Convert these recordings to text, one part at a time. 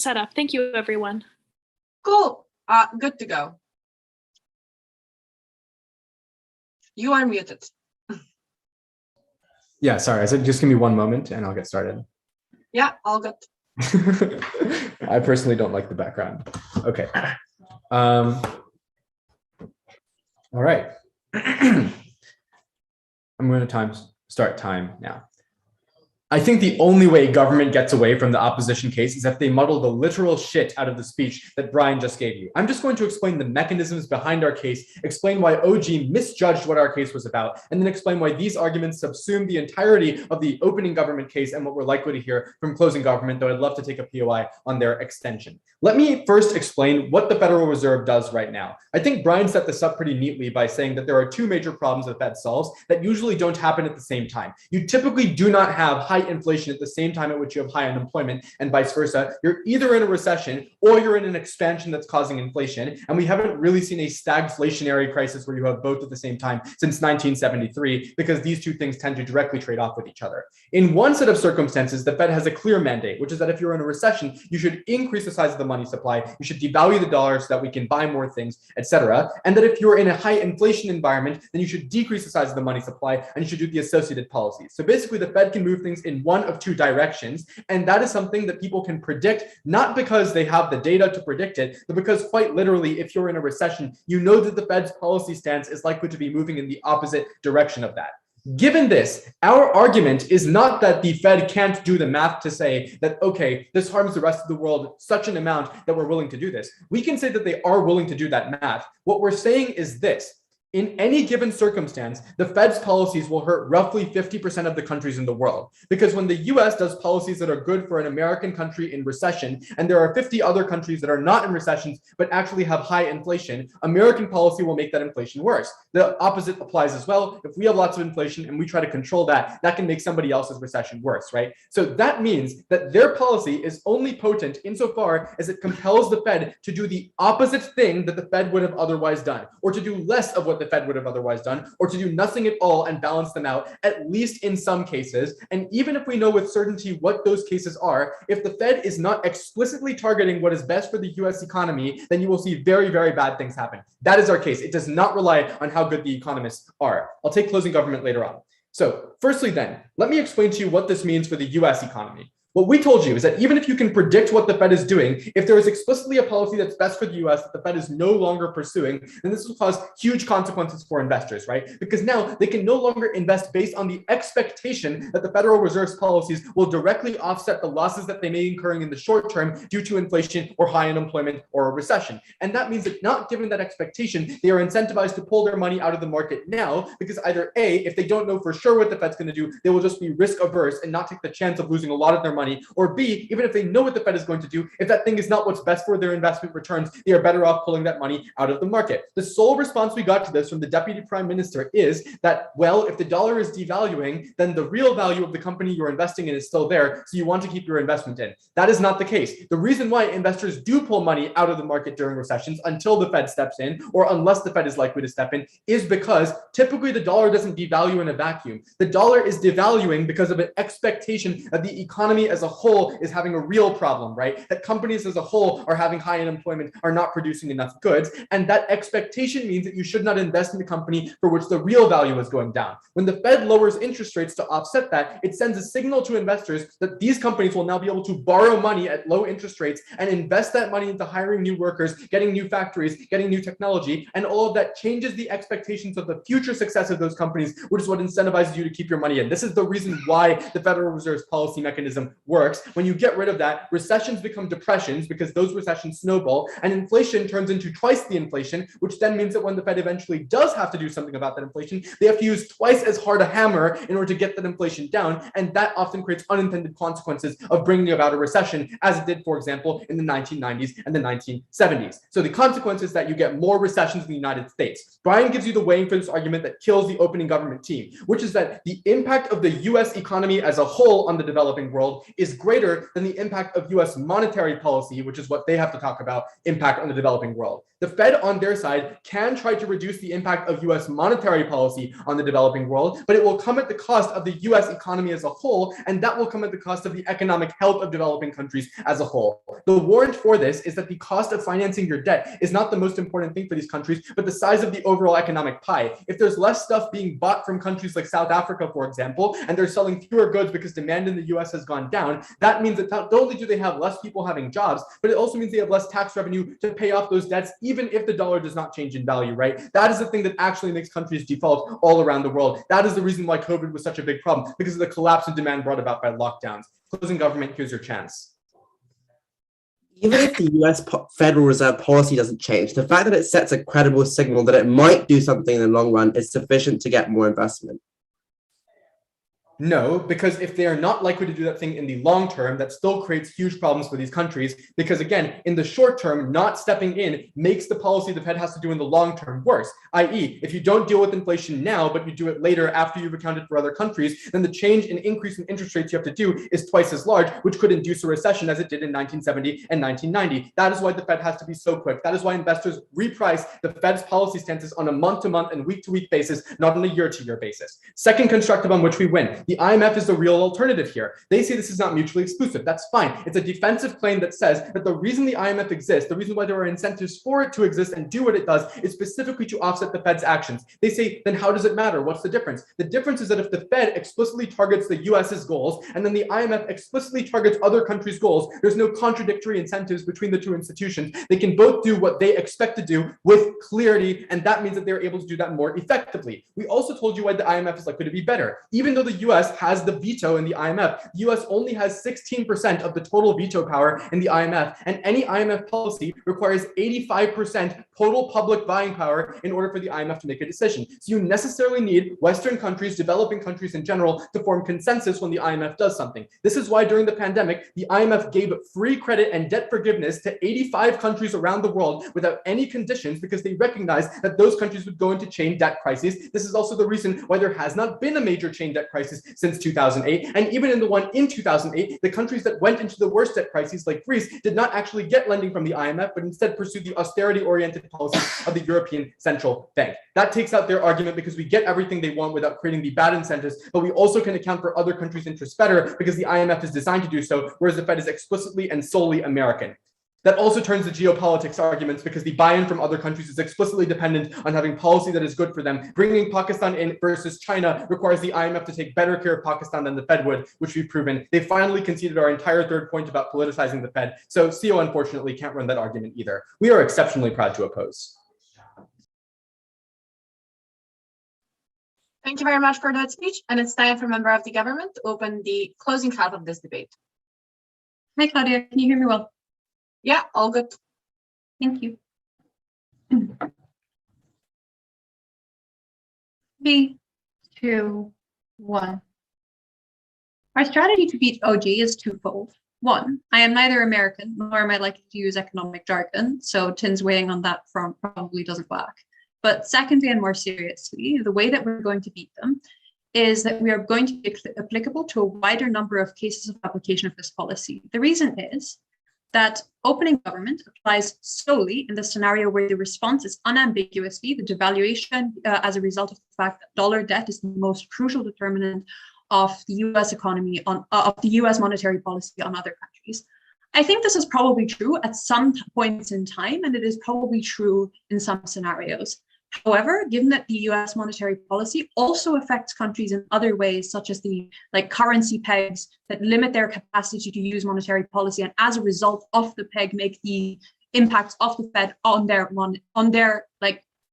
set up. Thank you, everyone. Cool. Good to go. You are muted. Yeah, sorry. I said just give me one moment and I'll get started. Yeah, all good. I personally don't like the background. Okay. All right. I'm going to start time now. I think the only way government gets away from the opposition case is if they muddle the literal shit out of the speech that Brian just gave you. I'm just going to explain the mechanisms behind our case, explain why OG misjudged what our case was about, and then explain why these arguments subsume the entirety of the opening government case and what we're likely to hear from closing government, though I'd love to take a POI on their extension. Let me first explain what the Federal Reserve does right now. I think Brian set this up pretty neatly by saying that there are two major problems the Fed solves that usually don't happen at the same time. You typically do not have high inflation at the same time at which you have high unemployment, and vice versa. You're either in a recession or you're in an expansion that's causing inflation. And we haven't really seen a stagflationary crisis where you have both at the same time since 1973, because these two things tend to directly trade off with each other. In one set of circumstances, the Fed has a clear mandate, which is that if you're in a recession, you should increase the size of the money supply, you should devalue the dollar so that we can buy more things, etc. And that if you're in a high inflation environment, then you should decrease the size of the money supply and you should do the associated policies. So basically the Fed can move things in one of two directions, and that is something that people can predict, not because they have the data to predict it, but because quite literally, if you're in a recession, you know that the Fed's policy stance is likely to be moving in the opposite direction of that. Given this, our argument is not that the Fed can't do the math to say that, okay, this harms the rest of the world such an amount that we're willing to do this. We can say that they are willing to do that math. What we're saying is this. In any given circumstance, the Fed's policies will hurt roughly 50% of the countries in the world. Because when the US does policies that are good for an American country in recession, and there are 50 other countries that are not in recessions, but actually have high inflation, American policy will make that inflation worse. The opposite applies as well. If we have lots of inflation and we try to control that, that can make somebody else's recession worse, right? So that means that their policy is only potent insofar as it compels the Fed to do the opposite thing that the Fed would have otherwise done, or to do less of what the Fed would have otherwise done, or to do nothing at all and balance them out, at least in some cases. And even if we know with certainty what those cases are, if the Fed is not explicitly targeting what is best for the US economy, then you will see very, very bad things happen. That is our case. It does not rely on how good the economists are. I'll take closing government later on. So firstly then, let me explain to you what this means for the US economy. What we told you is that even if you can predict what the Fed is doing, if there is explicitly a policy that's best for the US that the Fed is no longer pursuing, then this will cause huge consequences for investors, right? Because now they can no longer invest based on the expectation that the Federal Reserve's policies will directly offset the losses that they may be incurring in the short term due to inflation or high unemployment or a recession. And that means that not given that expectation, they are incentivized to pull their money out of the market now, because either A, if they don't know for sure what the Fed's going to do, they will just be risk averse and not take the chance of losing a lot of their money. Or B, even if they know what the Fed is going to do, if that thing is not what's best for their investment returns, they are better off pulling that money out of the market. The sole response we got to this from the Deputy Prime Minister is that, well, if the dollar is devaluing, then the real value of the company you're investing in is still there, so you want to keep your investment in. That is not the case. The reason why investors do pull money out of the market during recessions until the Fed steps in, or unless the Fed is likely to step in, is because typically the dollar doesn't devalue in a vacuum. The dollar is devaluing because of an expectation that the economy as a whole is having a real problem, right? That companies as a whole are having high unemployment, are not producing enough goods. And that expectation means that you should not invest in a company for which the real value is going down. When the Fed lowers interest rates to offset that, it sends a signal to investors that these companies will now be able to borrow money at low interest rates and invest that money into hiring new workers, getting new factories, getting new technology, and all of that changes the expectations of the future success of those companies, which is what incentivizes you to keep your money in. This is the reason why the Federal Reserve's policy mechanism works. When you get rid of that, recessions become depressions because those recessions snowball, and inflation turns into twice the inflation, which then means that when the Fed eventually does have to do something about that inflation, they have to use twice as hard a hammer in order to get that inflation down, and that often creates unintended consequences of bringing about a recession, as it did, for example, in the 1990s and the 1970s. So the consequence is that you get more recessions in the United States. Brian gives you the weighing for this argument that kills the opening government team, which is that the impact of the US economy as a whole on the developing world is greater than the impact of US monetary policy, which is what they have to talk about, impact on the developing world. The Fed on their side can try to reduce the impact of US monetary policy on the developing world, but it will come at the cost of the US economy as a whole, and that will come at the cost of the economic health of developing countries as a whole. The warrant for this is that the cost of financing your debt is not the most important thing for these countries, but the size of the overall economic pie. If there's less stuff being bought from countries like South Africa, for example, and they're selling fewer goods because demand in the US has gone down, that means that not only do they have less people having jobs, but it also means they have less tax revenue to pay off those debts, even if the dollar does not change in value, right? That is the thing that actually makes countries default all around the world. That is the reason why COVID was such a big problem, because of the collapse in demand brought about by lockdowns. Closing government, here's your chance. Even if the US Federal Reserve policy doesn't change, the fact that it sets a credible signal that it might do something in the long run is sufficient to get more investment. No, because if they are not likely to do that thing in the long term, that still creates huge problems for these countries. Because again, in the short term, not stepping in makes the policy the Fed has to do in the long term worse. I.e., if you don't deal with inflation now, but you do it later after you've accounted for other countries, then the change in increase in interest rates you have to do is twice as large, which could induce a recession as it did in 1970 and 1990. That is why the Fed has to be so quick. That is why investors reprice the Fed's policy stances on a month-to-month and week-to-week basis, not on a year-to-year basis. Second constructive on which we win. The IMF is the real alternative here. They say this is not mutually exclusive. That's fine. It's a defensive claim that says that the reason the IMF exists, the reason why there are incentives for it to exist and do what it does, is specifically to offset the Fed's actions. They say, then how does it matter? What's the difference? The difference is that if the Fed explicitly targets the US's goals, and then the IMF explicitly targets other countries' goals, there's no contradictory incentives between the two institutions. They can both do what they expect to do with clarity, and that means that they're able to do that more effectively. We also told you why the IMF is likely to be better. Even though the US has the veto in the IMF, the US only has 16% of the total veto power in the IMF, and any IMF policy requires 85% total public buying power in order for the IMF to make a decision. So you necessarily need Western countries, developing countries in general, to form consensus when the IMF does something. This is why during the pandemic, the IMF gave free credit and debt forgiveness to 85 countries around the world without any conditions, because they recognized that those countries would go into chain debt crises. This is also the reason why there has not been a major chain debt crisis since 2008. And even in the one in 2008, the countries that went into the worst debt crises, like Greece, did not actually get lending from the IMF, but instead pursued the austerity-oriented policies of the European Central Bank. That takes out their argument because we get everything they want without creating the bad incentives, but we also can account for other countries' interests better because the IMF is designed to do so, whereas the Fed is explicitly and solely American. That also turns the geopolitics arguments because the buy-in from other countries is explicitly dependent on having policy that is good for them. Bringing Pakistan in versus China requires the IMF to take better care of Pakistan than the Fed would, which we've proven. They finally conceded our entire third point about politicizing the Fed. So CO unfortunately can't run that argument either. We are exceptionally proud to oppose. Thank you very much for that speech. And it's time for a member of the government to open the closing half of this debate. Hi, Claudia. Can you hear me well? Yeah, all good. Thank you. 3, 2, 1. Our strategy to beat OG is twofold. One, I am neither American nor am I likely to use economic jargon, so Tin's weighing on that front probably doesn't work. But secondly, and more seriously, the way that we're going to beat them is that we are going to be applicable to a wider number of cases of application of this policy. The reason is that opening government applies solely in the scenario where the response is unambiguously the devaluation as a result of the fact that dollar debt is the most crucial determinant of the US economy, of the US monetary policy on other countries. I think this is probably true at some points in time, and it is probably true in some scenarios. However, given that the US monetary policy also affects countries in other ways, such as the currency pegs that limit their capacity to use monetary policy, and as a result of the peg make the impacts of the Fed on their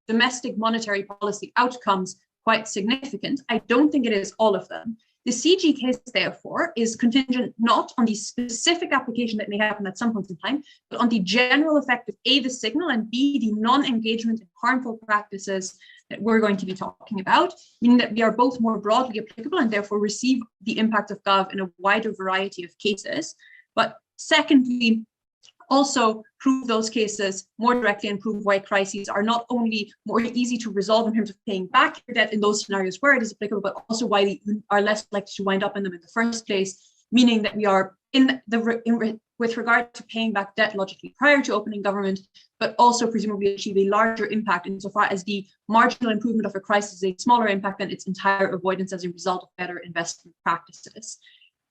domestic monetary policy outcomes quite significant, I don't think it is all of them. The CG case, therefore, is contingent not on the specific application that may happen at some point in time, but on the general effect of A, the signal, and B, the non-engagement in harmful practices that we're going to be talking about, meaning that we are both more broadly applicable and therefore receive the impact of Gov in a wider variety of cases. But secondly, also prove those cases more directly and prove why crises are not only more easy to resolve in terms of paying back your debt in those scenarios where it is applicable, but also why we are less likely to wind up in them in the first place, meaning that we are with regard to paying back debt logically prior to opening government, but also presumably achieve a larger impact insofar as the marginal improvement of a crisis is a smaller impact than its entire avoidance as a result of better investment practices.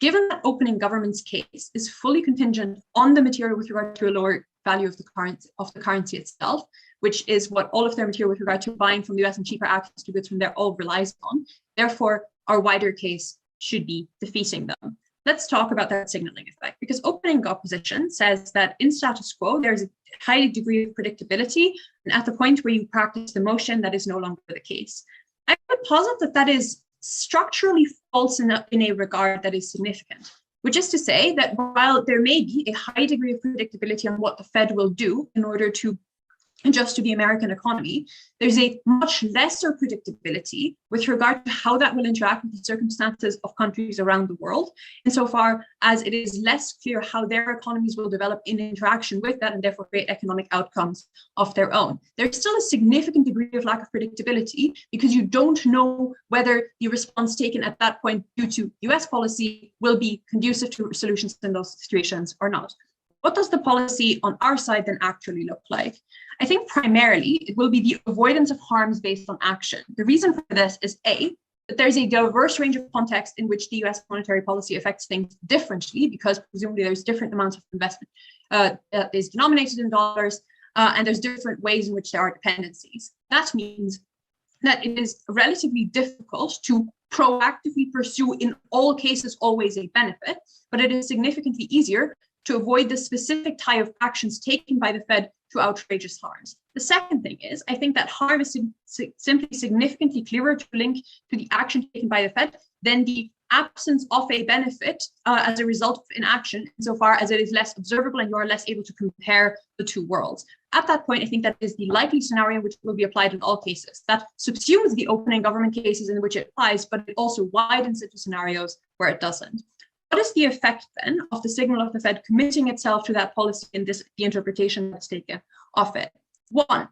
Given that opening government's case is fully contingent on the material with regard to a lower value of the currency itself, which is what all of their material with regard to buying from the US and cheaper access to goods from there all relies on, therefore our wider case should be defeating them. Let's talk about that signaling effect, because opening opposition says that in status quo, there's a high degree of predictability, and at the point where you practice the motion, that is no longer the case. I would posit that that is structurally false in a regard that is significant, which is to say that while there may be a high degree of predictability on what the Fed will do in order to adjust to the American economy, there's a much lesser predictability with regard to how that will interact with the circumstances of countries around the world, insofar as it is less clear how their economies will develop in interaction with that and therefore create economic outcomes of their own. There's still a significant degree of lack of predictability because you don't know whether the response taken at that point due to US policy will be conducive to solutions in those situations or not. What does the policy on our side then actually look like? I think primarily it will be the avoidance of harms based on action. The reason for this is A, that there's a diverse range of contexts in which the US monetary policy affects things differently, because presumably there's different amounts of investment that is denominated in dollars, and there's different ways in which there are dependencies. That means that it is relatively difficult to proactively pursue in all cases always a benefit, but it is significantly easier to avoid the specific type of actions taken by the Fed to outrageous harms. The second thing is, I think that harm is simply significantly clearer to link to the action taken by the Fed than the absence of a benefit as a result of inaction, insofar as it is less observable and you are less able to compare the two worlds. At that point, I think that is the likely scenario which will be applied in all cases. That subsumes the opening government cases in which it applies, but it also widens it to scenarios where it doesn't. What is the effect then of the signal of the Fed committing itself to that policy and the interpretation that's taken of it? One,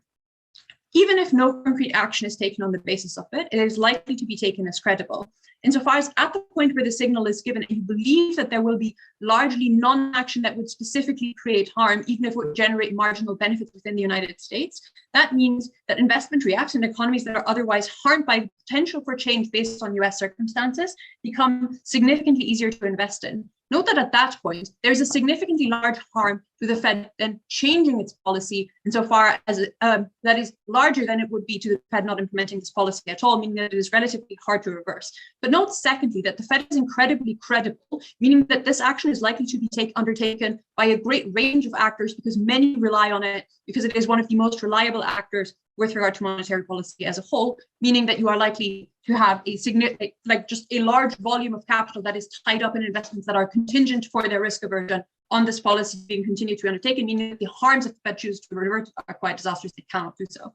even if no concrete action is taken on the basis of it, it is likely to be taken as credible. Insofar as at the point where the signal is given and you believe that there will be largely non-action that would specifically create harm, even if it would generate marginal benefits within the United States, that means that investment reacts in economies that are otherwise harmed by the potential for change based on US circumstances become significantly easier to invest in. Note that at that point, there's a significantly large harm to the Fed then changing its policy insofar as that is larger than it would be to the Fed not implementing this policy at all, meaning that it is relatively hard to reverse. But note secondly, that the Fed is incredibly credible, meaning that this action is likely to be undertaken by a great range of actors because many rely on it, because it is one of the most reliable actors with regard to monetary policy as a whole, meaning that you are likely to have a significant, just a large volume of capital that is tied up in investments that are contingent for their risk aversion on this policy being continued to be undertaken, meaning that the harms if the Fed chooses to revert are quite disastrous. They cannot do so.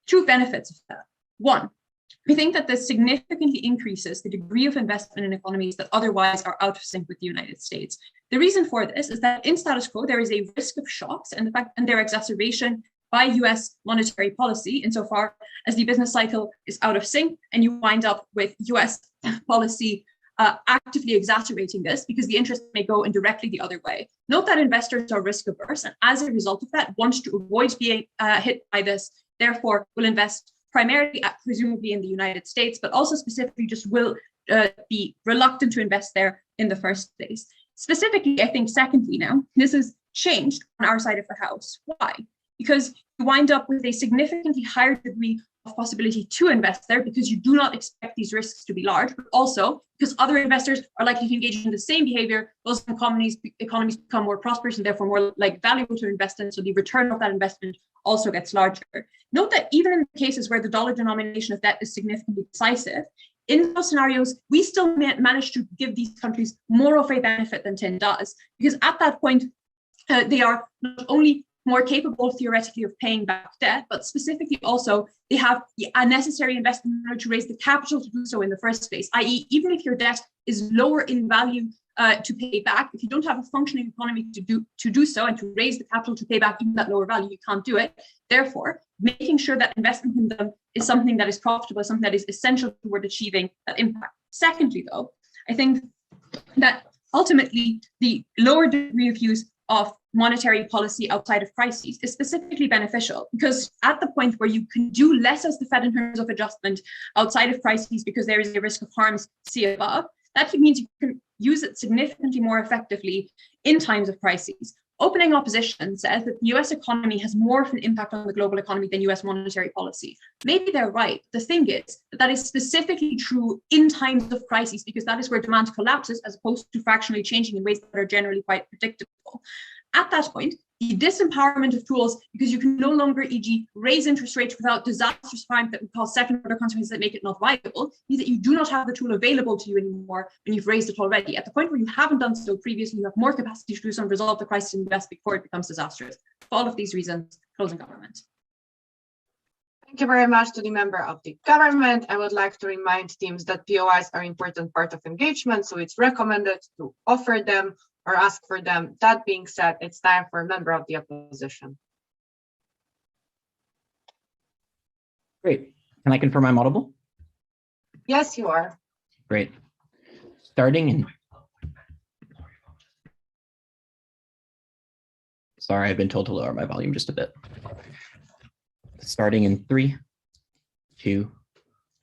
Two benefits of that. One, we think that this significantly increases the degree of investment in economies that otherwise are out of sync with the United States. The reason for this is that in status quo, there is a risk of shocks and their exacerbation by US monetary policy, insofar as the business cycle is out of sync and you wind up with US policy actively exacerbating this because the interest may go indirectly the other way. Note that investors are risk averse and as a result of that want to avoid being hit by this, therefore will invest primarily presumably in the United States, but also specifically just will be reluctant to invest there in the first place. Specifically, I think secondly now, this has changed on our side of the house. Why? Because you wind up with a significantly higher degree of possibility to invest there because you do not expect these risks to be large, but also because other investors are likely to engage in the same behavior, those economies become more prosperous and therefore more valuable to invest in, so the return of that investment also gets larger. Note that even in cases where the dollar denomination of debt is significantly decisive, in those scenarios, we still manage to give these countries more of a benefit than tin does, because at that point, they are not only more capable theoretically of paying back debt, but specifically also they have a necessary investment in order to raise the capital to do so in the first place, i.e. even if your debt is lower in value to pay back, if you don't have a functioning economy to do so and to raise the capital to pay back even that lower value, you can't do it. Therefore, making sure that investment in them is something that is profitable, something that is essential toward achieving that impact. Secondly, though, I think that ultimately, the lower degree of use of monetary policy outside of crises is specifically beneficial, because at the point where you can do less as the Fed in terms of adjustment outside of crises because there is a risk of harms, see above, that means you can use it significantly more effectively in times of crises. Opening opposition says that the US economy has more of an impact on the global economy than US monetary policy. Maybe they're right. The thing is that is specifically true in times of crises, because that is where demand collapses as opposed to fractionally changing in ways that are generally quite predictable. At that point, the disempowerment of tools, because you can no longer, e.g., raise interest rates without disastrous harm that would cause second-order consequences that make it not viable, means that you do not have the tool available to you anymore when you've raised it already. At the point where you haven't done so previously, you have more capacity to do so and resolve the crisis in the US before it becomes disastrous. For all of these reasons, closing government. Thank you very much to the member of the government. I would like to remind teams that POIs are an important part of engagement, so it's recommended to offer them or ask for them. That being said, it's time for a member of the opposition. Great. Can I confirm I'm audible? Yes, you are. Great. Starting in. Sorry, I've been told to lower my volume just a bit. Starting in 3, 2,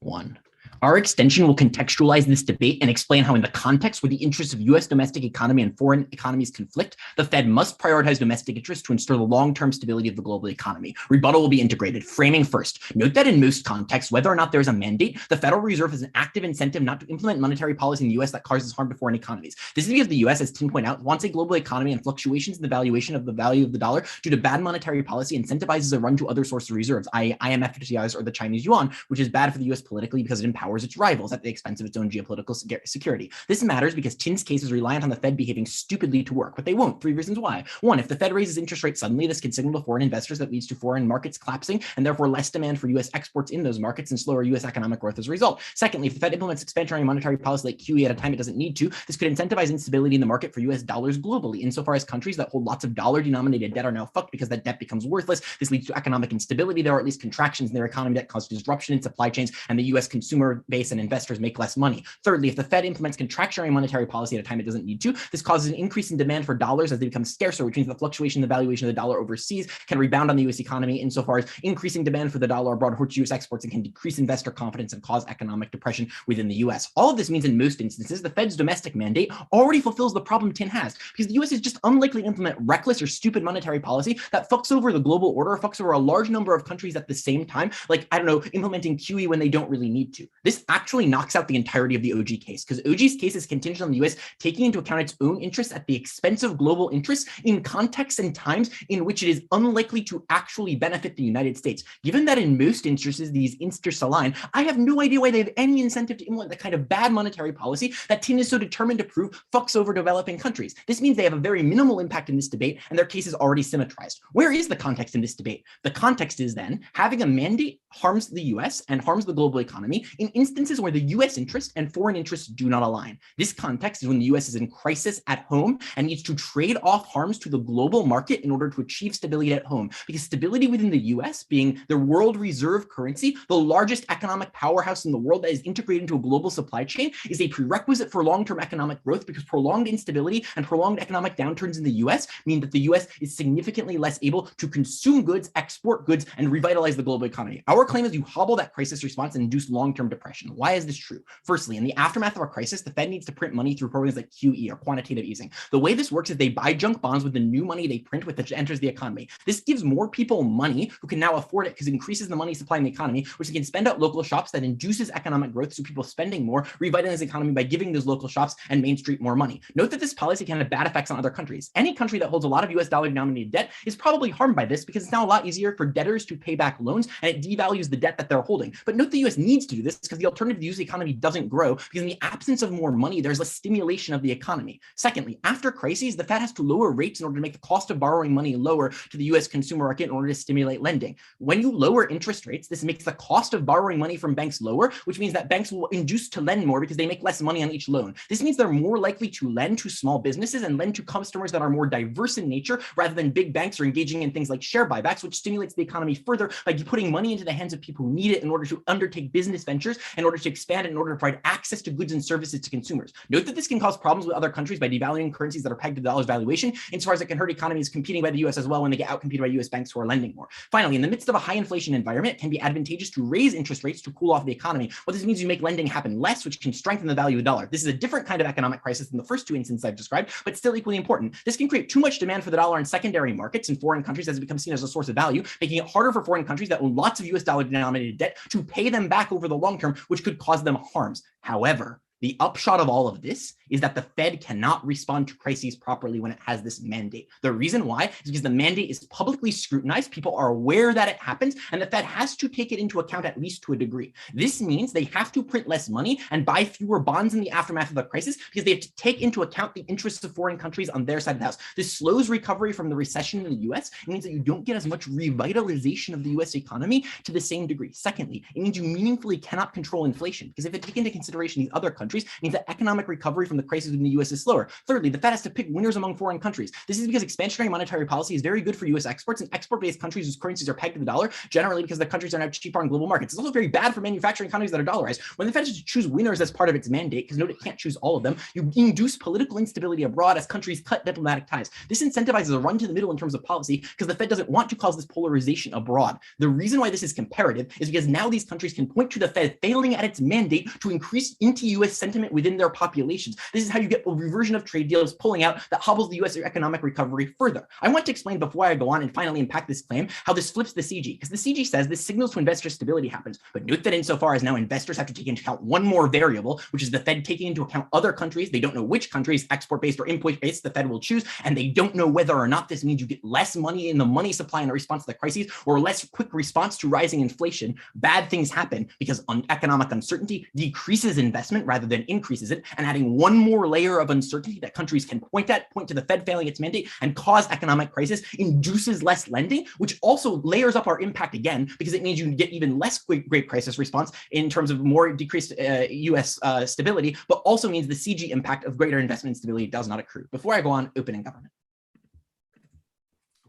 1. Our extension will contextualize this debate and explain how in the context where the interests of US domestic economy and foreign economies conflict, the Fed must prioritize domestic interests to ensure the long-term stability of the global economy. Rebuttal will be integrated. Framing first. Note that in most contexts, whether or not there is a mandate, the Federal Reserve has an active incentive not to implement monetary policy in the US that causes harm to foreign economies. This is because the US, as Tim pointed out, wants a global economy, and fluctuations in the valuation of the value of the dollar due to bad monetary policy incentivizes a run to other sources of reserves, i.e. IMF FDIs or the Chinese yuan, which is bad for the US politically because it empowers its rivals at the expense of its own geopolitical security. This matters because Tin's case is reliant on the Fed behaving stupidly to work, but they won't. 3 reasons why. 1, if the Fed raises interest rates suddenly, this can signal to foreign investors that leads to foreign markets collapsing and therefore less demand for US exports in those markets and slower US economic growth as a result. Secondly, if the Fed implements expansionary monetary policy like QE at a time it doesn't need to, this could incentivize instability in the market for US dollars globally. Insofar as countries that hold lots of dollar-denominated debt are now fucked because that debt becomes worthless, this leads to economic instability. There are at least contractions in their economy that cause disruption in supply chains, and the US consumer base and investors make less money. Thirdly, if the Fed implements contractionary monetary policy at a time it doesn't need to, this causes an increase in demand for dollars as they become scarcer, which means the fluctuation in the valuation of the dollar overseas can rebound on the US economy insofar as increasing demand for the dollar abroad hurts US exports and can decrease investor confidence and cause economic depression within the US. All of this means in most instances, the Fed's domestic mandate already fulfills the problem Tin has, because the US is just unlikely to implement reckless or stupid monetary policy that fucks over the global order, fucks over a large number of countries at the same time, like, I don't know, implementing QE when they don't really need to. This actually knocks out the entirety of the OG case, because OG's case is contingent on the US taking into account its own interests at the expense of global interests in contexts and times in which it is unlikely to actually benefit the United States. Given that in most instances these interests align, I have no idea why they have any incentive to implement the kind of bad monetary policy that Tin is so determined to prove fucks over developing countries. This means they have a very minimal impact in this debate, and their case is already symmetrized. Where is the context in this debate? The context is then having a mandate harms the US and harms the global economy in instances where the US interest and foreign interests do not align. This context is when the US is in crisis at home and needs to trade off harms to the global market in order to achieve stability at home. Because stability within the US, being the world reserve currency, the largest economic powerhouse in the world that is integrated into a global supply chain, is a prerequisite for long-term economic growth, because prolonged instability and prolonged economic downturns in the US mean that the US is significantly less able to consume goods, export goods, and revitalize the global economy. Our claim is you hobble that crisis response and induce long-term depression. Why is this true? Firstly, in the aftermath of a crisis, the Fed needs to print money through programs like QE or quantitative easing. The way this works is they buy junk bonds with the new money they print with which enters the economy. This gives more people money who can now afford it because it increases the money supply in the economy, which they can spend out local shops. That induces economic growth, so people spending more revitalize the economy by giving those local shops and Main Street more money. Note that this policy can have bad effects on other countries. Any country that holds a lot of US dollar denominated debt is probably harmed by this, because it's now a lot easier for debtors to pay back loans and it devalues the debt that they're holding. But note the US needs to do this because the alternative to the US economy doesn't grow, because in the absence of more money, there's less stimulation of the economy. Secondly, after crises, the Fed has to lower rates in order to make the cost of borrowing money lower to the US consumer market in order to stimulate lending. When you lower interest rates, this makes the cost of borrowing money from banks lower, which means that banks will induce to lend more because they make less money on each loan. This means they're more likely to lend to small businesses and lend to customers that are more diverse in nature, rather than big banks are engaging in things like share buybacks, which stimulates the economy further by putting money into the hands hands of people who need it in order to undertake business ventures, in order to expand, in order to provide access to goods and services to consumers. Note that this can cause problems with other countries by devaluing currencies that are pegged to the dollar's valuation, insofar as it can hurt economies competing by the US as well when they get outcompeted by US banks who are lending more. Finally, in the midst of a high inflation environment, it can be advantageous to raise interest rates to cool off the economy. What this means is you make lending happen less, which can strengthen the value of the dollar. This is a different kind of economic crisis than the first two instances I've described, but still equally important. This can create too much demand for the dollar in secondary markets in foreign countries as it becomes seen as a source of value, making it harder for foreign countries that own lots of US dollar denominated debt to pay them back over the long term, which could cause them harms. However, the upshot of all of this is that the Fed cannot respond to crises properly when it has this mandate. The reason why is because the mandate is publicly scrutinized. People are aware that it happens, and the Fed has to take it into account at least to a degree. This means they have to print less money and buy fewer bonds in the aftermath of the crisis because they have to take into account the interests of foreign countries on their side of the house. This slows recovery from the recession in the US. It means that you don't get as much revitalization of the US economy to the same degree. Secondly, it means you meaningfully cannot control inflation because if it take into consideration these other countries, means that economic recovery from the crisis in the US is slower. Thirdly, the Fed has to pick winners among foreign countries. This is because expansionary monetary policy is very good for US exports, and export-based countries whose currencies are pegged to the dollar, generally because the countries are now cheaper on global markets. It's also very bad for manufacturing economies that are dollarized. When the Fed has to choose winners as part of its mandate, because note it can't choose all of them, you induce political instability abroad as countries cut diplomatic ties. This incentivizes a run to the middle in terms of policy because the Fed doesn't want to cause this polarization abroad. The reason why this is comparative is because now these countries can point to the Fed failing at its mandate to increase anti-US sentiment within their populations. This is how you get a reversion of trade deals pulling out that hobbles the US economic recovery further. I want to explain before I go on and finally unpack this claim how this flips the CG, because the CG says this signals to investor stability happens. But note that insofar as now investors have to take into account one more variable, which is the Fed taking into account other countries. They don't know which countries, export-based or import-based, the Fed will choose, and they don't know whether or not this means you get less money in the money supply in response to the crises or less quick response to rising inflation. Bad things happen because economic uncertainty decreases investment rather than increases it, and adding one more layer of uncertainty that countries can point to the Fed failing its mandate and cause economic crisis induces less lending, which also layers up our impact again because it means you get even less great crisis response in terms of more decreased US stability, but also means the CG impact of greater investment stability does not accrue. Before I go on, opening government.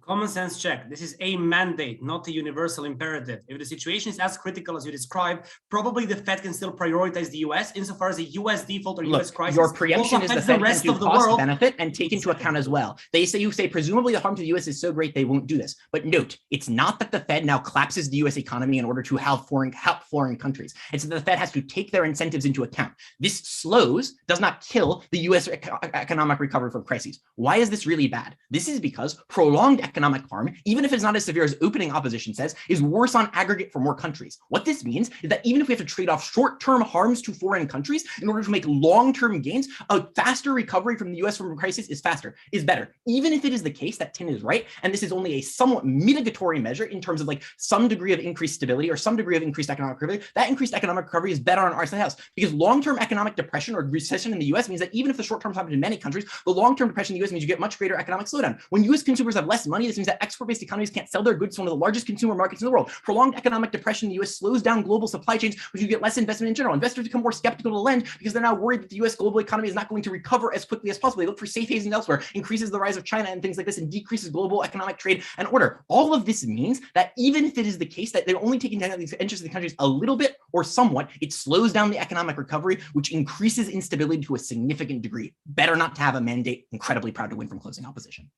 Common sense check. This is a mandate, not a universal imperative. If the situation is as critical as you described, probably the Fed can still prioritize the US insofar as a US default or US crisis. Your preemption is the Fed can do cost benefit and take into account as well. You say presumably the harm to the US is so great they won't do this. But note, it's not that the Fed now collapses the US economy in order to help foreign countries. It's that the Fed has to take their incentives into account. This slows, does not kill the US economic recovery from crises. Why is this really bad? This is because prolonged economic harm, even if it's not as severe as opening opposition says, is worse on aggregate for more countries. What this means is that even if we have to trade off short-term harms to foreign countries in order to make long-term gains, a faster recovery from the US from a crisis is better. Even if it is the case that Tin is right, and this is only a somewhat mitigatory measure in terms of like some degree of increased stability or some degree of increased economic recovery, that increased economic recovery is better on our side of the house because long-term economic depression or recession in the US means that even if the short-term happens in many countries, the long-term depression in the US means you get much greater economic slowdown. When US consumers have less money, this means that export-based economies can't sell their goods to one of the largest consumer markets in the world. Prolonged economic depression in the US slows down global supply chains, which you get less investment in general. Investors become more skeptical to lend because they're now worried that the US global economy is not going to recover as quickly as possible. They look for safe havens elsewhere, increases the rise of China and things like this, and decreases global economic trade and order. All of this means that even if it is the case that they're only taking down the interests of the countries a little bit or somewhat, it slows down the economic recovery, which increases instability to a significant degree. Better not to have a mandate. Incredibly proud to win from closing opposition.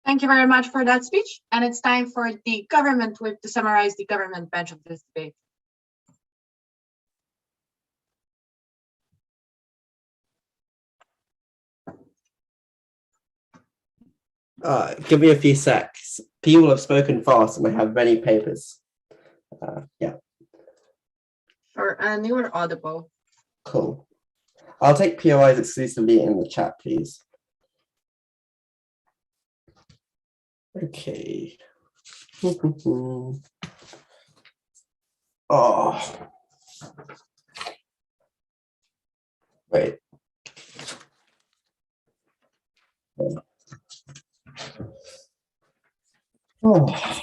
Thank you very much for that speech. And it's time for the government whip to summarize the government bench of this debate. Give me a few secs. People have spoken fast and I have many papers. Yeah. Sure, and you are audible. Cool. I'll take POIs exclusively in the chat, please. Okay. Oh. Wait. Oh.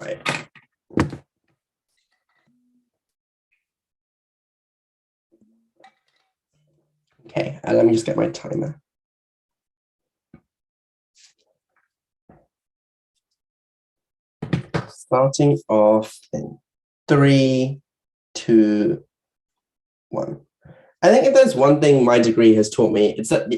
Right. Okay, and let me just get my timer. Starting off in 3, 2, 1. I think if there's one thing my degree has taught me, it's that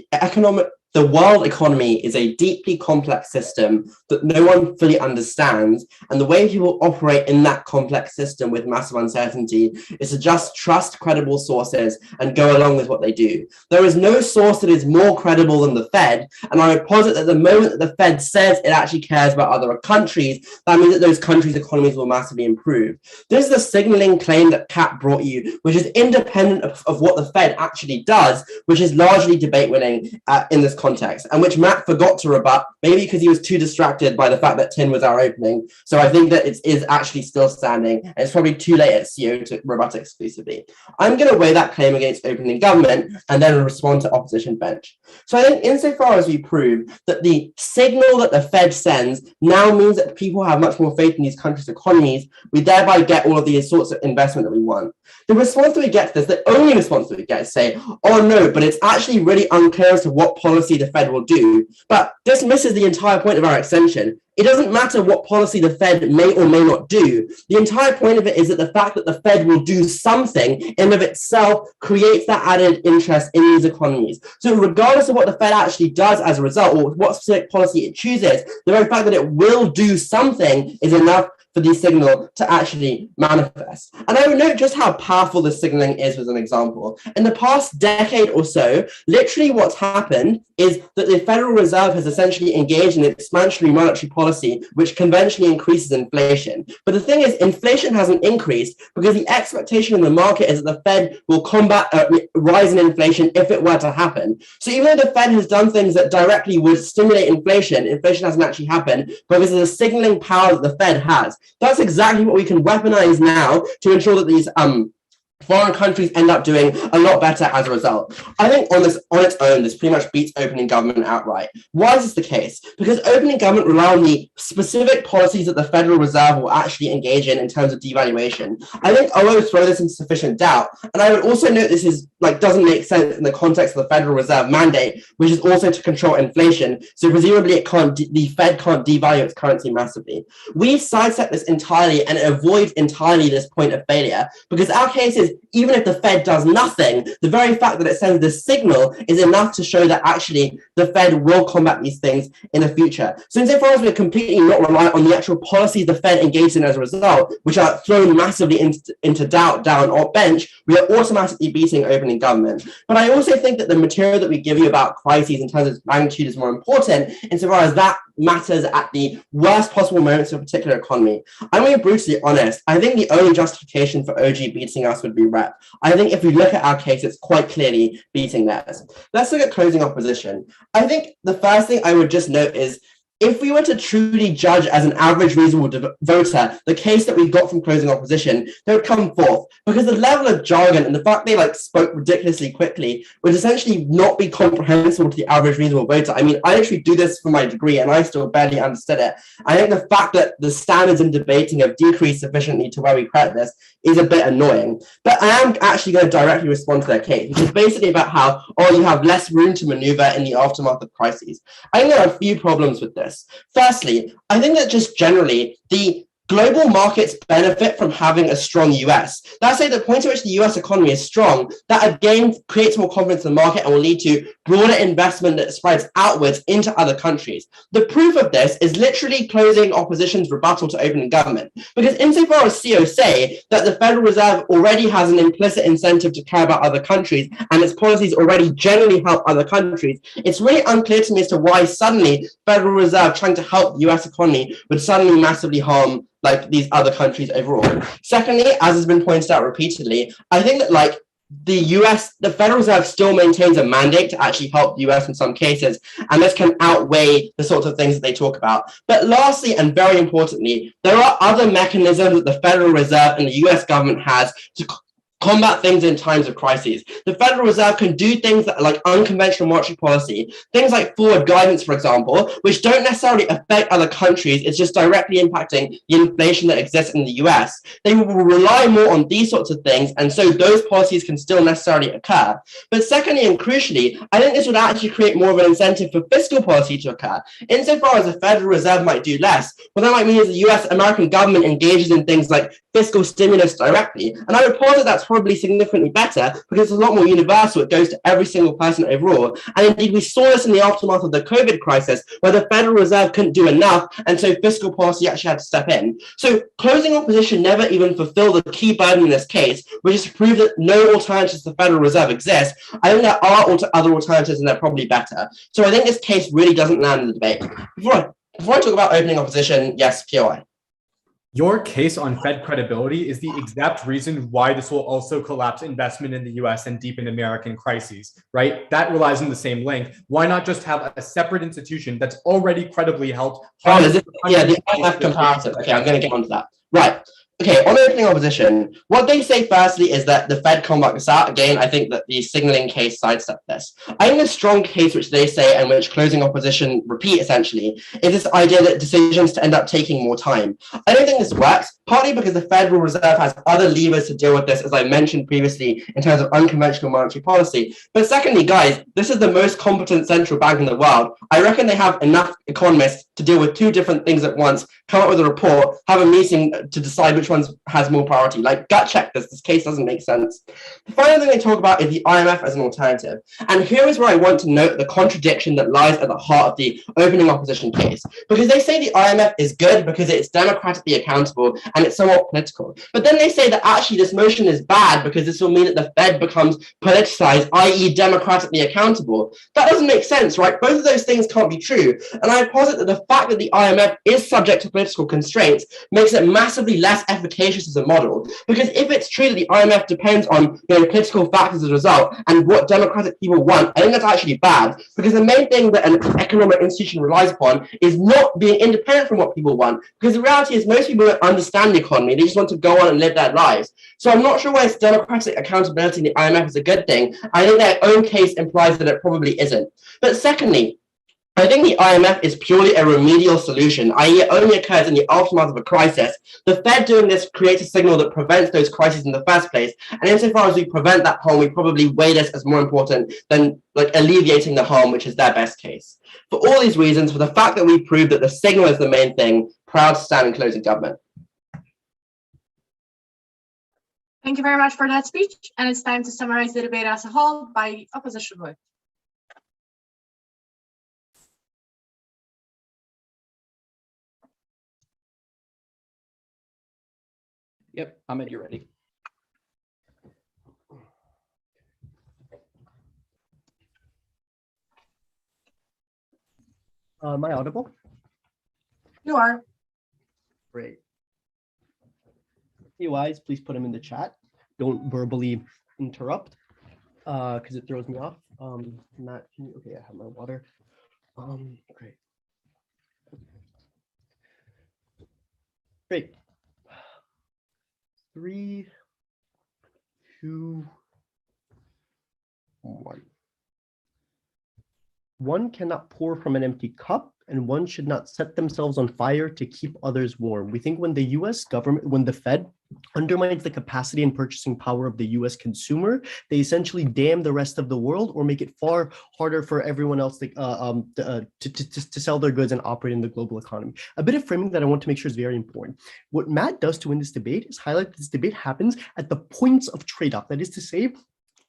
the world economy is a deeply complex system that no one fully understands. And the way people operate in that complex system with massive uncertainty is to just trust credible sources and go along with what they do. There is no source that is more credible than the Fed. And I would posit that the moment that the Fed says it actually cares about other countries, that means that those countries' economies will massively improve. This is the signaling claim that Kat brought you, which is independent of what the Fed actually does, which is largely debate winning in this context, and which Matt forgot to rebut, maybe because he was too distracted by the fact that tin was our opening. So I think that it is actually still standing, and it's probably too late at CO to rebut it exclusively. I'm going to weigh that claim against opening government and then respond to opposition bench. So I think insofar as we prove that the signal that the Fed sends now means that people have much more faith in these countries' economies, we thereby get all of these sorts of investment that we want. The response that we get to this, the only response that we get is say, oh no, but it's actually really unclear as to what policy the Fed will do. But this misses the entire point of our extension. It doesn't matter what policy the Fed may or may not do. The entire point of it is that the fact that the Fed will do something in and of itself creates that added interest in these economies. So regardless of what the Fed actually does as a result, or what specific policy it chooses, the very fact that it will do something is enough for the signal to actually manifest. And I would note just how powerful this signaling is as an example. In the past decade or so, literally what's happened is that the Federal Reserve has essentially engaged in expansionary monetary policy, which conventionally increases inflation. But the thing is, inflation hasn't increased because the expectation in the market is that the Fed will combat a rise in inflation if it were to happen. So even though the Fed has done things that directly would stimulate inflation, inflation hasn't actually happened, but this is a signaling power that the Fed has. That's exactly what we can weaponize now to ensure that these foreign countries end up doing a lot better as a result. I think on its own, this pretty much beats opening government outright. Why is this the case? Because opening government rely on the specific policies that the Federal Reserve will actually engage in terms of devaluation. I think I will throw this into sufficient doubt. And I would also note this is doesn't make sense in the context of the Federal Reserve mandate, which is also to control inflation. So presumably the Fed can't devalue its currency massively. We sidestep this entirely and avoid entirely this point of failure because our case is even if the Fed does nothing, the very fact that it sends this signal is enough to show that actually the Fed will combat these things in the future. So insofar as we're completely not reliant on the actual policies the Fed engaged in as a result, which are thrown massively into doubt down or bench, we are automatically beating opening government. But I also think that the material that we give you about crises in terms of magnitude is more important insofar as that matters at the worst possible moments of a particular economy. I'm being brutally honest. I think the only justification for OG beating us would be rep. I think if we look at our case, it's quite clearly beating theirs. Let's look at closing opposition. I think the first thing I would just note is if we were to truly judge as an average reasonable voter the case that we got from closing opposition, they would come forth because the level of jargon and the fact they spoke ridiculously quickly would essentially not be comprehensible to the average reasonable voter. I mean, I actually do this for my degree and I still barely understood it. I think the fact that the standards in debating have decreased sufficiently to where we credit this is a bit annoying. But I am actually going to directly respond to their case, which is basically about how, you have less room to maneuver in the aftermath of crises. I think there are a few problems with this. Firstly, I think that just generally the global markets benefit from having a strong US. That's the point at which the US economy is strong, that again creates more confidence in the market and will lead to broader investment that spreads outwards into other countries. The proof of this is literally closing opposition's rebuttal to opening government. Because insofar as CO say that the Federal Reserve already has an implicit incentive to care about other countries and its policies already generally help other countries, it's really unclear to me as to why suddenly Federal Reserve trying to help the US economy would suddenly massively harm these other countries overall. Secondly, as has been pointed out repeatedly, I think that the Federal Reserve still maintains a mandate to actually help the US in some cases, and this can outweigh the sorts of things that they talk about. But lastly, and very importantly, there are other mechanisms that the Federal Reserve and the US government has to combat things in times of crises. The Federal Reserve can do things that, like unconventional monetary policy, things like forward guidance, for example, which don't necessarily affect other countries. It's just directly impacting the inflation that exists in the US. They will rely more on these sorts of things, and so those policies can still necessarily occur. But secondly, and crucially, I think this would actually create more of an incentive for fiscal policy to occur. Insofar as the Federal Reserve might do less, what that might mean is the US American government engages in things like fiscal stimulus directly. And I would posit that's probably significantly better because it's a lot more universal. It goes to every single person overall. And indeed, we saw this in the aftermath of the COVID crisis, where the Federal Reserve couldn't do enough, and so fiscal policy actually had to step in. So closing opposition never even fulfilled the key burden in this case, which is to prove that no alternatives to the Federal Reserve exist. I think there are other alternatives, and they're probably better. So I think this case really doesn't land in the debate. Before I talk about opening opposition, yes, POI. Your case on Fed credibility is the exact reason why this will also collapse investment in the US and deepen American crises, right? That relies on the same link. Why not just have a separate institution that's already credibly held? Oh, is it, yeah, the IMF comparative. Okay, I'm going to get onto that. Right. Okay, on opening opposition, what they say firstly is that the Fed can't work this out. Again, I think that the signaling case sidestepped this. I think the strong case which they say and which closing opposition repeat essentially is this idea that decisions to end up taking more time. I don't think this works, partly because the Federal Reserve has other levers to deal with this, as I mentioned previously, in terms of unconventional monetary policy. But secondly, guys, this is the most competent central bank in the world. I reckon they have enough economists to deal with two different things at once, come up with a report, have a meeting to decide which one has more priority. Like, gut check this. This case doesn't make sense. The final thing they talk about is the IMF as an alternative. And here is where I want to note the contradiction that lies at the heart of the opening opposition case. Because they say the IMF is good because it's democratically accountable and it's somewhat political. But then they say that actually this motion is bad because this will mean that the Fed becomes politicized, i.e. democratically accountable. That doesn't make sense, right? Both of those things can't be true. And I posit that the fact that the IMF is subject to political constraints makes it massively less efficacious as a model. Because if it's true that the IMF depends on political factors as a result and what democratic people want, I think that's actually bad. Because the main thing that an economic institution relies upon is not being independent from what people want. Because the reality is most people don't understand the economy. They just want to go on and live their lives. So I'm not sure why it's democratic accountability in the IMF is a good thing. I think their own case implies that it probably isn't. But secondly, I think the IMF is purely a remedial solution, i.e. it only occurs in the aftermath of a crisis. The Fed doing this creates a signal that prevents those crises in the first place. And insofar as we prevent that harm, we probably weigh this as more important than alleviating the harm, which is their best case. For all these reasons, for the fact that we proved that the signal is the main thing, proud to stand in closing government. Thank you very much for that speech. And it's time to summarize the debate as a whole by opposition vote. Yep, Ahmed, you're ready. Am I audible? You are. Great. POIs, please put them in the chat. Don't verbally interrupt because it throws me off. Matt, okay, I have my water. Great. Great. 3, 2, 1. One cannot pour from an empty cup, and one should not set themselves on fire to keep others warm. We think when the US government, when the Fed undermines the capacity and purchasing power of the US consumer, they essentially damn the rest of the world or make it far harder for everyone else to sell their goods and operate in the global economy. A bit of framing that I want to make sure is very important. What Matt does to win this debate is highlight that this debate happens at the points of trade-off. That is to say,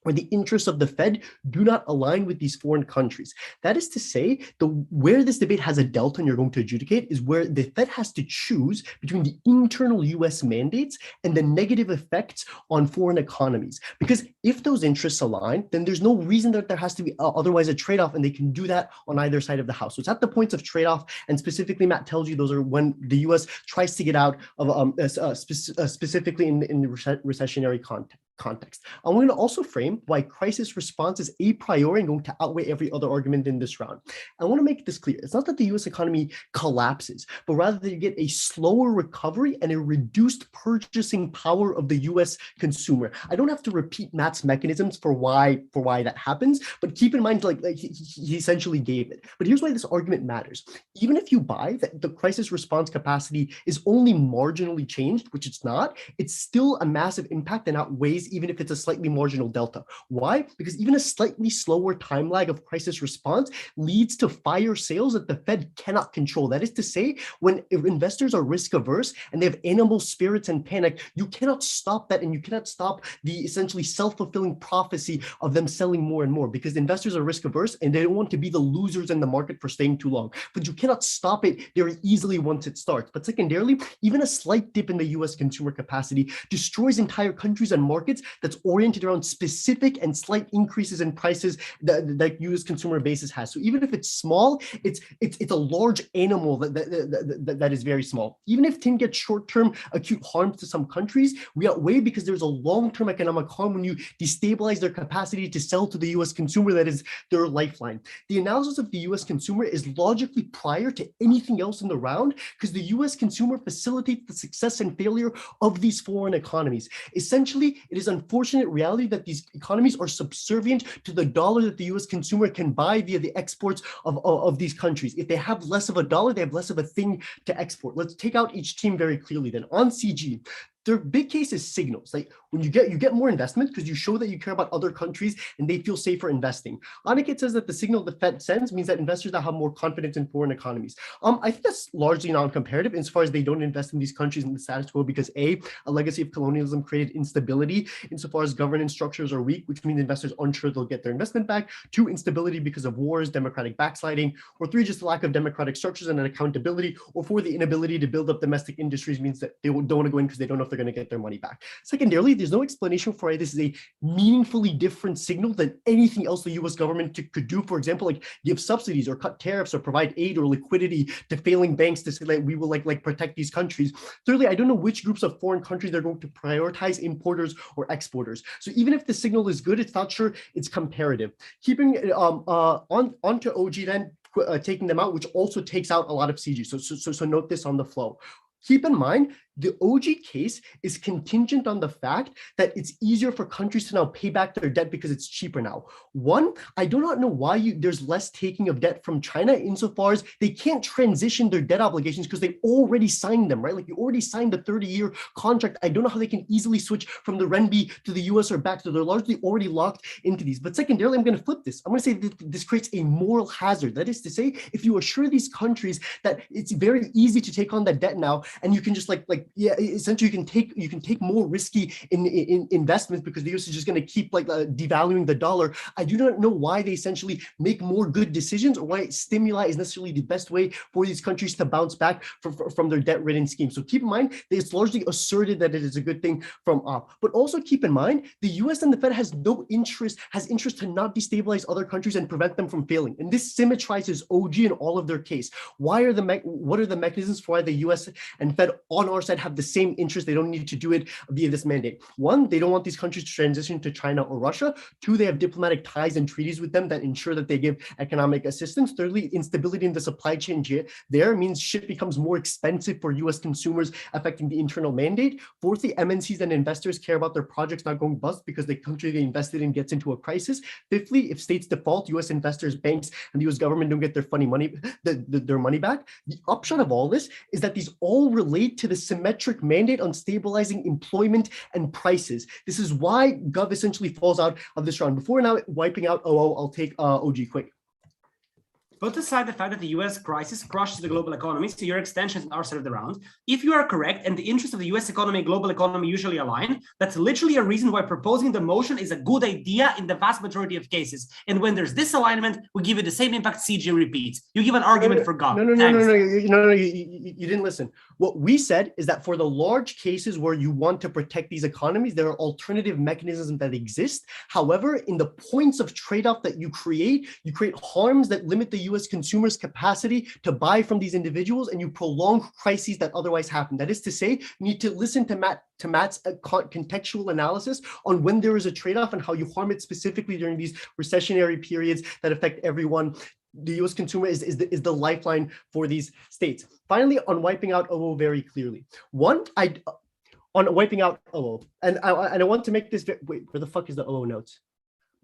where the interests of the Fed do not align with these foreign countries. That is to say, where this debate has a delta and you're going to adjudicate is where the Fed has to choose between the internal US mandates and the negative effects on foreign economies. Because if those interests align, then there's no reason that there has to be otherwise a trade-off, and they can do that on either side of the house. So it's at the points of trade-off, and specifically Matt tells you those are when the US tries to get out of specifically in the recessionary context. context. I'm going to also frame why crisis response is a priori and going to outweigh every other argument in this round. I want to make this clear. It's not that the US economy collapses, but rather that you get a slower recovery and a reduced purchasing power of the US consumer. I don't have to repeat Matt's mechanisms for why that happens, but keep in mind, like he essentially gave it. But here's why this argument matters. Even if you buy that the crisis response capacity is only marginally changed, which it's not, it's still a massive impact and outweighs even if it's a slightly marginal delta. Why? Because even a slightly slower time lag of crisis response leads to fire sales that the Fed cannot control. That is to say, when investors are risk averse and they have animal spirits and panic, you cannot stop that, and you cannot stop the essentially self-fulfilling prophecy of them selling more and more, because investors are risk averse and they don't want to be the losers in the market for staying too long. But you cannot stop it very easily once it starts. But secondarily, even a slight dip in the US consumer capacity destroys entire countries and markets that's oriented around specific and slight increases in prices that US consumer basis has. So even if it's small, it's a large animal that is very small. Even if TIN gets short-term acute harms to some countries, we outweigh because there's a long-term economic harm when you destabilize their capacity to sell to the US consumer that is their lifeline. The analysis of the US consumer is logically prior to anything else in the round because the US consumer facilitates the success and failure of these foreign economies. Essentially, it is unfortunate reality that these economies are subservient to the dollar that the US consumer can buy via the exports of these countries. If they have less of a dollar, they have less of a thing to export. Let's take out each team very clearly then. On CG, their big case is signals. Like when you get more investment because you show that you care about other countries and they feel safer investing. Aniket says that the signal the Fed sends means that investors now have more confidence in foreign economies. I think that's largely non-comparative insofar as they don't invest in these countries in the status quo because a legacy of colonialism created instability insofar as governance structures are weak, which means investors are unsure they'll get their investment back. 2, instability because of wars, democratic backsliding, or 3, just the lack of democratic structures and an accountability, or 4, the inability to build up domestic industries means that they don't want to go in because they don't know if they're going to get their money back. Secondarily, there's no explanation for why this is a meaningfully different signal than anything else the US government could do. For example, like give subsidies or cut tariffs or provide aid or liquidity to failing banks to say that we will like protect these countries. Thirdly, I don't know which groups of foreign countries they're going to prioritize, importers or exporters. So even if the signal is good, it's not sure it's comparative. Keeping onto OG then, taking them out, which also takes out a lot of CG. So note this on the flow. Keep in mind, the OG case is contingent on the fact that it's easier for countries to now pay back their debt because it's cheaper now. 1, I do not know why there's less taking of debt from China insofar as they can't transition their debt obligations because they already signed them, right? Like you already signed the 30-year contract. I don't know how they can easily switch from the renminbi to the US or back, so they're largely already locked into these. But secondarily, I'm going to flip this. I'm going to say that this creates a moral hazard. That is to say, if you assure these countries that it's very easy to take on that debt now, and you can just essentially you can take more risky in investments because the US is just going to keep devaluing the dollar. I do not know why they essentially make more good decisions or why stimuli is necessarily the best way for these countries to bounce back from their debt-ridden scheme. So keep in mind that it's largely asserted that it is a good thing from up. But also keep in mind the US and the Fed has interest to not destabilize other countries and prevent them from failing. And this symmetrizes OG in all of their case. What are the mechanisms for why the US and Fed on our side have the same interest? They don't need to do it via this mandate. 1, they don't want these countries to transition to China or Russia. 2, they have diplomatic ties and treaties with them that ensure that they give economic assistance. Thirdly, instability in the supply chain there means shit becomes more expensive for US consumers, affecting the internal mandate. Fourthly, MNCs and investors care about their projects not going bust because the country they invested in gets into a crisis. Fifthly, if states default, US investors, banks, and the US government don't get their their money back. The upshot of all this is that these all relate to the symmetric mandate on stabilizing employment and prices. This is why Gov essentially falls out of this round. Before now wiping out OO, I'll take OG quick. Put aside the fact that the US crisis crushes the global economy, so your extensions on our side of the round. If you are correct and the interests of the US economy and global economy usually align, that's literally a reason why proposing the motion is a good idea in the vast majority of cases. And when there's disalignment, we give it the same impact CG repeats. You give an argument for God. No, you didn't listen. What we said is that for the large cases where you want to protect these economies, there are alternative mechanisms that exist. However, in the points of trade-off that you create harms that limit the US consumers' capacity to buy from these individuals, and you prolong crises that otherwise happen. That is to say, you need to listen to Matt's contextual analysis on when there is a trade-off and how you harm it specifically during these recessionary periods that affect everyone. The US consumer is the lifeline for these states. Finally, on wiping out OO very clearly. On wiping out OO, and I want to make this, wait, where the fuck is the OO notes?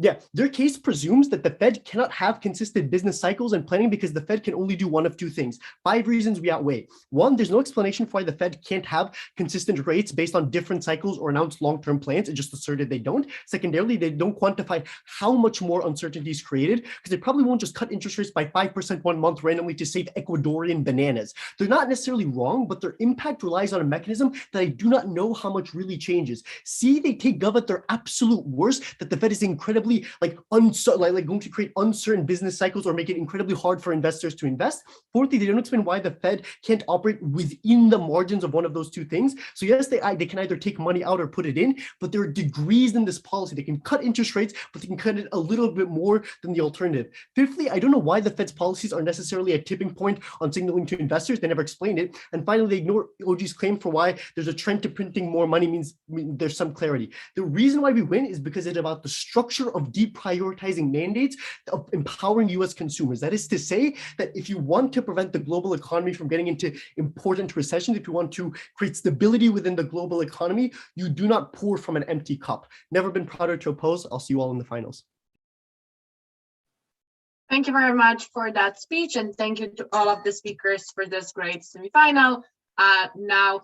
Yeah, their case presumes that the Fed cannot have consistent business cycles and planning because the Fed can only do one of two things. 5 reasons we outweigh. One, there's no explanation for why the Fed can't have consistent rates based on different cycles or announced long-term plans. It just asserted they don't. Secondarily, they don't quantify how much more uncertainty is created because they probably won't just cut interest rates by 5% 1 month randomly to save Ecuadorian bananas. They're not necessarily wrong, but their impact relies on a mechanism that I do not know how much really changes. C, they take Gov at their absolute worst, that the Fed is incredibly going to create uncertain business cycles or make it incredibly hard for investors to invest. Fourthly, they don't explain why the Fed can't operate within the margins of one of those two things. So yes, they can either take money out or put it in, but there are degrees in this policy. They can cut interest rates, but they can cut it a little bit more than the alternative. Fifthly, I don't know why the Fed's policies are necessarily a tipping point on signaling to investors. They never explained it. And finally, they ignore OG's claim for why there's a trend to printing more money means there's some clarity. The reason why we win is because it's about the structure of deprioritizing mandates, of empowering US consumers. That is to say that if you want to prevent the global economy from getting into important recessions, if you want to create stability within the global economy, you do not pour from an empty cup. Never been prouder to oppose. I'll see you all in the finals. Thank you very much for that speech, and thank you to all of the speakers for this great semifinal. Now